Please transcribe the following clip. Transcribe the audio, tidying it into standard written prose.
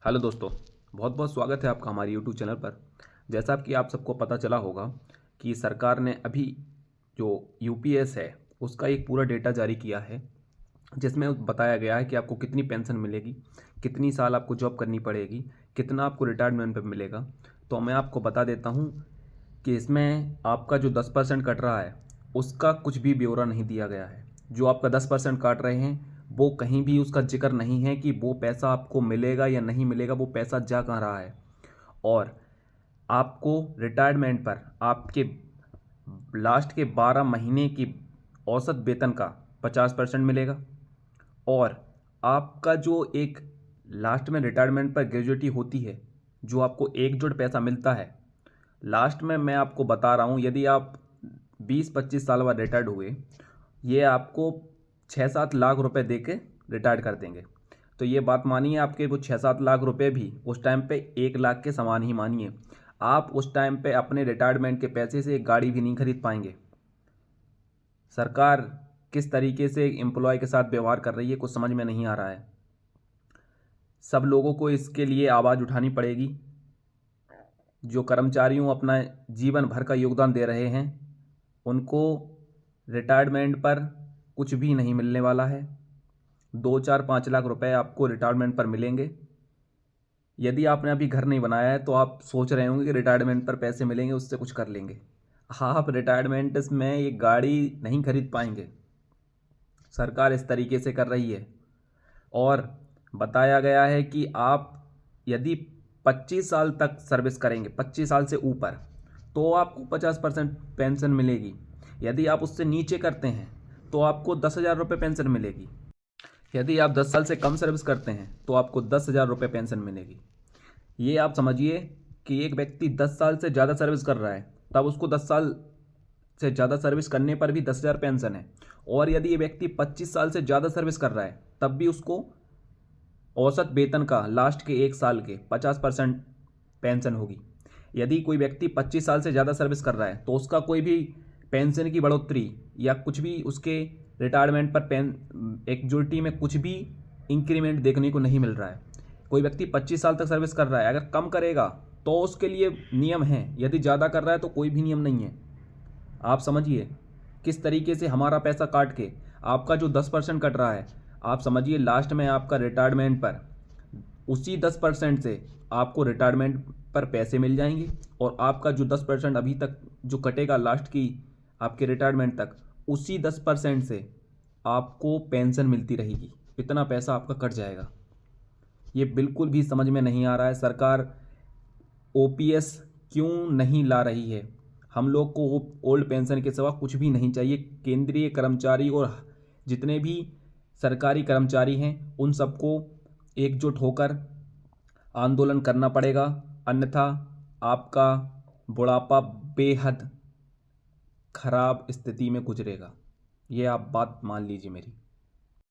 Hello दोस्तों, बहुत बहुत स्वागत है आपका हमारे यूट्यूब चैनल पर। जैसा कि आप सबको पता चला होगा कि सरकार ने अभी जो यूपीएस है उसका एक पूरा डेटा जारी किया है, जिसमें बताया गया है कि आपको कितनी पेंशन मिलेगी, कितनी साल आपको जॉब करनी पड़ेगी, कितना आपको रिटायरमेंट पर मिलेगा। तो मैं आपको बता देता हूँ कि इसमें आपका जो 10% कट रहा है उसका कुछ भी ब्यौरा नहीं दिया गया है। जो आपका 10% काट रहे हैं वो कहीं भी उसका जिक्र नहीं है कि वो पैसा आपको मिलेगा या नहीं मिलेगा, वो पैसा जा कहाँ रहा है। और आपको रिटायरमेंट पर आपके लास्ट के 12 महीने की औसत वेतन का 50% मिलेगा। और आपका जो एक लास्ट में रिटायरमेंट पर ग्रेजुएटी होती है, जो आपको एकजुट पैसा मिलता है लास्ट में, मैं आपको बता रहा हूँ, यदि आप 20-25 साल बाद रिटायर्ड हुए, ये आपको 6-7 लाख रुपए दे के रिटायर कर देंगे। तो ये बात मानिए, आपके वो 6-7 लाख रुपए भी उस टाइम पे 1 लाख के समान ही मानिए। आप उस टाइम पे अपने रिटायरमेंट के पैसे से एक गाड़ी भी नहीं खरीद पाएंगे। सरकार किस तरीके से एम्प्लॉय के साथ व्यवहार कर रही है कुछ समझ में नहीं आ रहा है। सब लोगों को इसके लिए आवाज़ उठानी पड़ेगी। जो कर्मचारियों अपना जीवन भर का योगदान दे रहे हैं उनको रिटायरमेंट पर कुछ भी नहीं मिलने वाला है। 2-4-5 लाख रुपए आपको रिटायरमेंट पर मिलेंगे। यदि आपने अभी घर नहीं बनाया है तो आप सोच रहे होंगे कि रिटायरमेंट पर पैसे मिलेंगे, उससे कुछ कर लेंगे। आप रिटायरमेंट में एक गाड़ी नहीं खरीद पाएंगे। सरकार इस तरीके से कर रही है। और बताया गया है कि आप यदि 25 साल तक सर्विस करेंगे, 25 साल से ऊपर, तो आपको 50% पेंशन मिलेगी। यदि आप उससे नीचे करते हैं तो आपको 10,000 रुपये पेंशन मिलेगी। यदि आप 10 साल से कम सर्विस करते हैं तो आपको 10,000 रुपये पेंशन मिलेगी। ये आप समझिए कि एक व्यक्ति 10 साल से ज़्यादा सर्विस कर रहा है, तब उसको 10 साल से ज़्यादा सर्विस करने पर भी 10,000 पेंशन है। और यदि ये व्यक्ति 25 साल से ज़्यादा सर्विस कर रहा है तब भी उसको औसत वेतन का लास्ट के 1 साल के 50% पेंशन होगी। यदि कोई व्यक्ति 25 साल से ज़्यादा सर्विस कर रहा है तो उसका कोई भी पेंशन की बढ़ोतरी या कुछ भी उसके रिटायरमेंट पर एक्चुअलिटी में कुछ भी इंक्रीमेंट देखने को नहीं मिल रहा है। कोई व्यक्ति 25 साल तक सर्विस कर रहा है, अगर कम करेगा तो उसके लिए नियम है, यदि ज़्यादा कर रहा है तो कोई भी नियम नहीं है। आप समझिए किस तरीके से हमारा पैसा काट के आपका जो 10% कट रहा है, आप समझिए लास्ट में आपका रिटायरमेंट पर उसी 10% से आपको रिटायरमेंट पर पैसे मिल जाएंगे। और आपका जो 10% अभी तक जो कटेगा लास्ट की आपके रिटायरमेंट तक, उसी 10% से आपको पेंशन मिलती रहेगी। इतना पैसा आपका कट जाएगा। ये बिल्कुल भी समझ में नहीं आ रहा है सरकार ओपीएस क्यों नहीं ला रही है। हम लोग को ओल्ड पेंशन के सिवा कुछ भी नहीं चाहिए। केंद्रीय कर्मचारी और जितने भी सरकारी कर्मचारी हैं उन सबको एकजुट होकर आंदोलन करना पड़ेगा, अन्यथा आपका बुढ़ापा बेहद खराब स्थिति में गुजरेगा। ये आप बात मान लीजिए मेरी।